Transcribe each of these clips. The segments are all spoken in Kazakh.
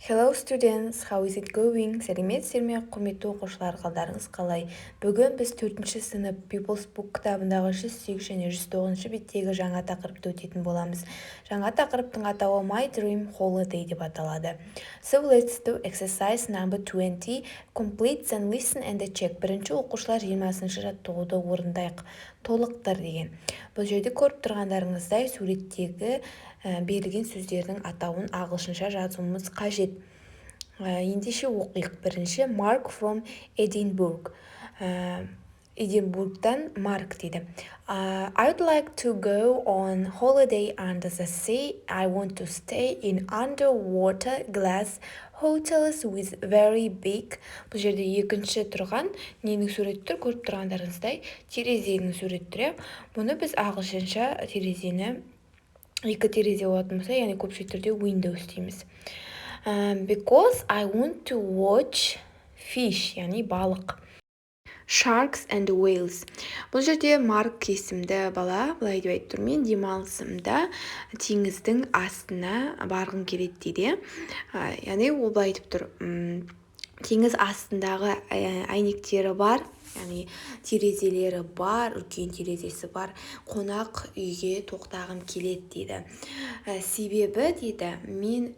Hello students, how is it going? Сәлеметсіздер ме, құрметті оқушылар, қалдарыңыз қалай? Бүгін біз 4-ші сынып People's Book кітабындағы 108 және 109 беттегі жаңа тақырыпты өтетін боламыз. Жаңа тақырыптың атауы My Dream Holiday деп аталады. So let's do exercise number 20. Complete and listen and check. Бірінші оқушылар 20-ші жаттығуды орындайық. Толықтыр деген. Бұл жерде көріп тұрғандарыңыздай суреттегі берілген сөздердің атауын ағылшынша жазуымыз қажет. Ендеше оқиық. Бірінші Mark from Edinburgh. Эдинбургтан Марк дейді. I'd like to go on holiday under the sea. I want to stay in underwater glass hotels with very big. Бұл жерде екінші тұрған ненің суреттер көріп тұрғандарыңыздай терезенің суреттері. Бұны біз ағылшынша терезені екі терезе болатын болса, яғни көпшілік түрде windows дейміз. Because I want to watch fish, яғни балық. Sharks and whales. Бұл жерде Марк есімді бала, былай деп айтып тұр, мен демалысымда теңіздің астына барғым келеді дейді. Яғни ол былай айтып тұр, теңіз астындағы әйнектері бар, яғни терезелері бар, үлкен терезесі бар, қонақ үйге тоқтағым келеді дейді. Себебі дейді, мен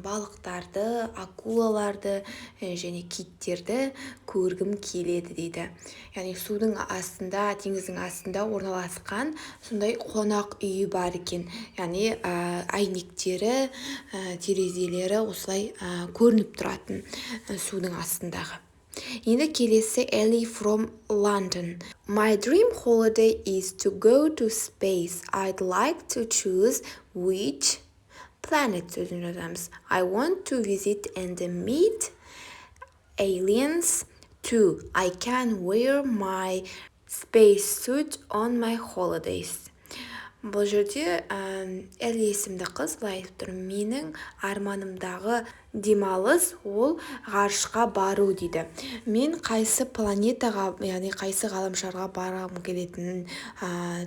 балықтарды, акулаларды және киттерді көргім келеді дейді. Яғни судың астында, теңіздің астында орналасқан сондай қонақ үйі бар екен. Яғни әйнектері, терезелері осылай көрініп тұратын судың астындағы. Енді келесі Ellie from London. My dream holiday is to go to space. I'd like to choose which planet сөзін жазамыз. I want to visit and meet aliens too. I can wear my space suit on my holidays. Бұл жерде Элли есімді қыз былай айтып тұр, менің арманымдағы демалыс ол ғарышқа бару дейді. Мен қайсы планетаға, яғни қайсы ғаламшарға барғым келетінін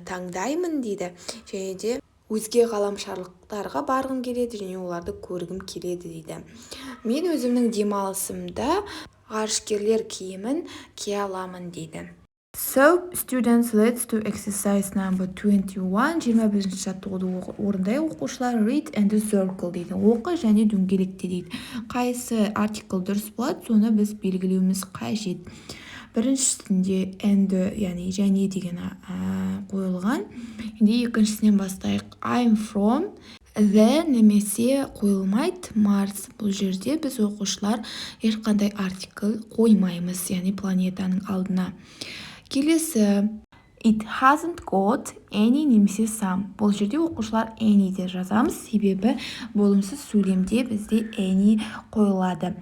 таңдаймын дейді. Және де өзге ғаламшарлықтарға барғым келеді және оларды көргім келеді дейді. Мен өзімнің демалысымда ғарышкерлер киімін кие аламын дейді. So, students, let's do exercise number 21. 21-ші жаттығуды орындайық. Оқушылар read and circle дейді. Оқы және дөңгелекте дейді. Қайсы артикл дұрыс болады, соны біз белгілеуіміз қажет. Біріншісінде and, яғни және деген қойылған. Енді екіншісінен бастайық. I'm from the немесе қойылмайды Марс. Бұл жерде біз оқушылар ешқандай артикл қоймаймыз, яғни планетаның алдына. Келесі It hasn't got any немесе some. Бұл жерде оқушылар any де жазамыз, себебі болымсыз сөйлемде бізде any қойылады.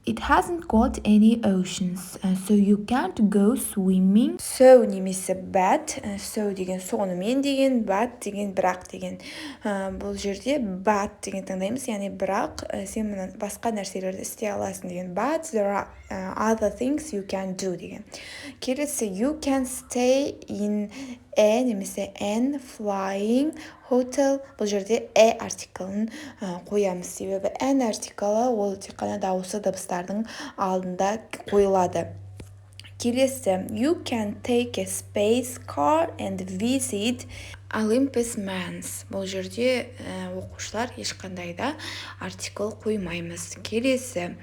It hasn't got any oceans, so you can't go swimming. So немесе but, so деген сонымен деген, but деген бірақ деген. Бұл жерде but деген таңдаймыз, яғни бірақ сен басқа нәрселерді істей аласың деген. But there are other things you can do деген. Келесі you can stay in a немесе an flying hotel. Бұл жерде артиклін қоямыз, себебі an артиклі ол тек қана дауысы дыбыстардың алдында қойылады. Келесі you can take a space car and visit Olympus Mons. Бұл жерде оқушылар ешқандай да артикл қоймаймыз. Келесі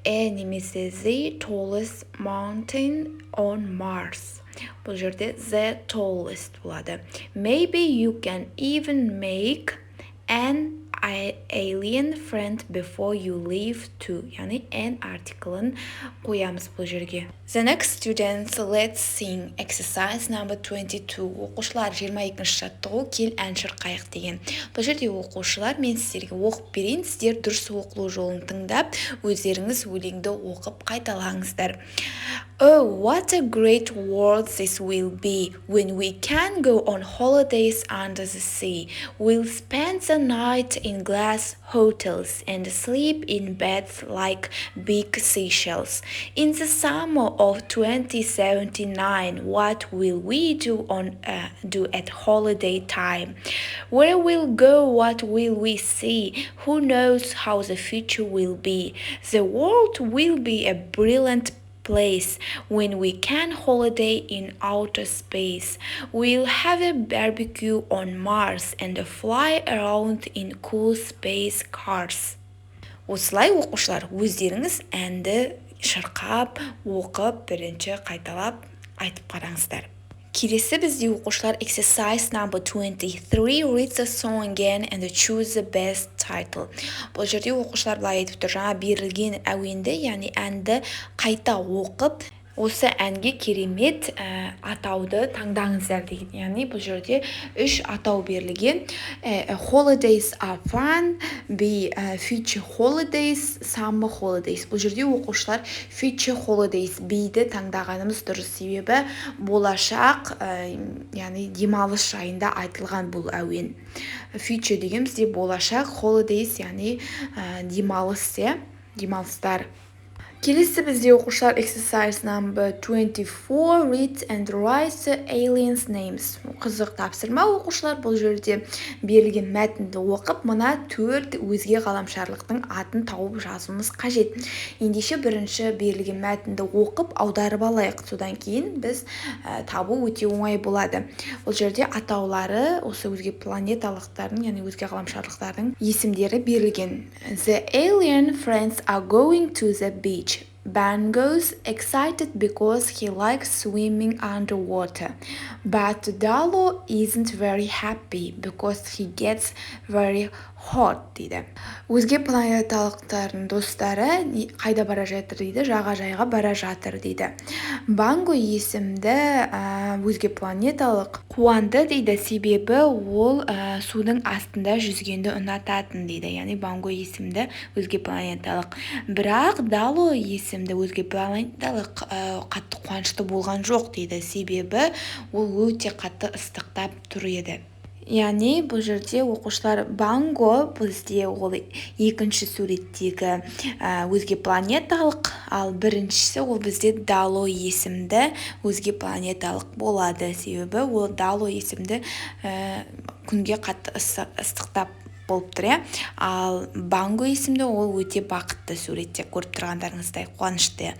немесе the tallest mountain on Mars. Бұл жерде the tallest болады. Maybe you can even make an alien friend before you leave too. Яғни an артиклін қоямыз бұл жерге. The next students, let's sing exercise number 22. Оқушылар 22-ші жаттығу кел ән шырқайық деген. Бұл жерде оқушылар, мен сіздерге оқып берейін, сіздер дұрыс оқылу жолын тыңдап, өздеріңіз өлеңді оқып қайталаңыздар. Oh, what a great world this will be when we can go on holidays under the sea. We'll spend the night in glass hotels and sleep in beds like big seashells. In the summer of 2079, what will we do at holiday time? Where we'll go, what will we see? Who knows how the future will be? The world will be a brilliant place when we can holiday in outer space. We'll have a barbecue on Mars and fly around in cool space cars. Осылай оқушылар өздеріңіз әнді шырқап, оқып, бірінші қайталап айтып қараңыздар. Келесі бізде оқушылар exercise number 23 read the song again and choose the best title. Бұл жерде оқушылар былай айтып тұр, жаңа берілген әуенді, яғни әнді қайта оқып, осы әнге керемет атауды таңдаңыздар деген. Яғни бұл жерде 3 атау берілген. Holidays are fun, future holidays, summer holidays. Бұл жерде оқушылар future holidays B'ді таңдағанымыз дұрыс, себебі болашақ, яғни демалыс жайында айтылған бұл әуен. Future деген бізде болашақ, holidays яғни демалыстар. Келесі бізде оқушылар exercise number 24 read and write the aliens names. Қызық тапсырма оқушылар, бұл жерде берілген мәтінді оқып, мына 4 өзге ғаламшарлықтың атын тауып жазуымыз қажет. Ендеше бірінші берілген мәтінді оқып аударып алайық. Содан кейін біз табу өте оңай болады. Бұл жерде атаулары осы өзге планеталықтардың, яғни өзге ғаламшарлықтардың есімдері берілген. The alien friends are going to the beach. Ben goes excited because he likes swimming underwater. But Dalo isn't very happy because he gets very hot дейді. Өзге планеталықтардың достары қайда бара жатыр дейді, жағажайға бара жатыр дейді. Банго есімді өзге планеталық қуанды дейді, себебі ол судың астында жүзгенді ұнататын дейді. Яғни Банго есімді өзге планеталық. Бірақ Дало есімді өзге планеталық қатты қуанышты болған жоқ дейді, себебі ол өте қатты ыстықтап тұр еді. Яғни бұл жерде оқушылар Банго бізде ол екінші суреттегі өзге планеталық, ал біріншісі ол бізде Дало есімді өзге планеталық болады, себебі ол Дало есімді күнге қатты ыстықтап болып тұр, ал Банго есімді ол өте бақытты суретте көріп тұрғандарыңыздай қуанышты.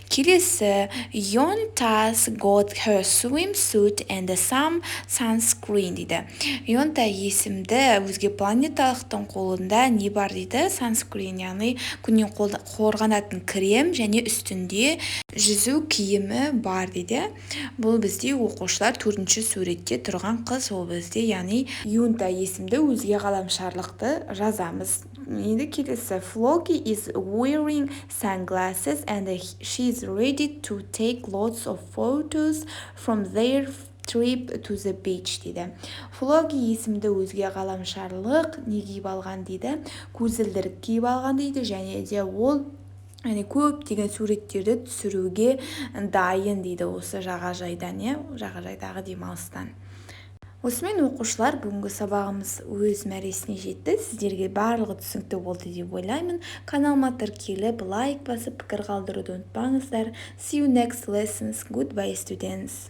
Келесі, Yonta's got her swimsuit and some sunscreen дейді. Yonta есімді өзге планеталықтың қолында не бар дейді? Sunscreen, яғни күннен қорғанатын крем және үстінде жүзу киімі бар дейді. Бұл бізде оқушылар 4-ші суретте тұрған қыз, ол бізде, яғни Yonta есімді өзге ғаламшарлықты жазамыз. Енді келесі, Floki is wearing sunglasses and she's ready to take lots of photos from their trip to the beach дейді. Floki есімді өзге ғаламшарлық не киіп алған дейді? Көзілдірік киіп алған дейді, және де ол көптеген суреттерді түсіруге дайын дейді осы жағажайдан, жағажайдағы демалыстан. Осымен оқушылар, бүгінгі сабағымыз өз мәресіне жетті. Сіздерге барлығы түсінікті болды деп ойлаймын. Каналыма тіркеліп, лайк басып, пікір қалдыруды ұмытпаңыздар. See you next lessons. Goodbye, students.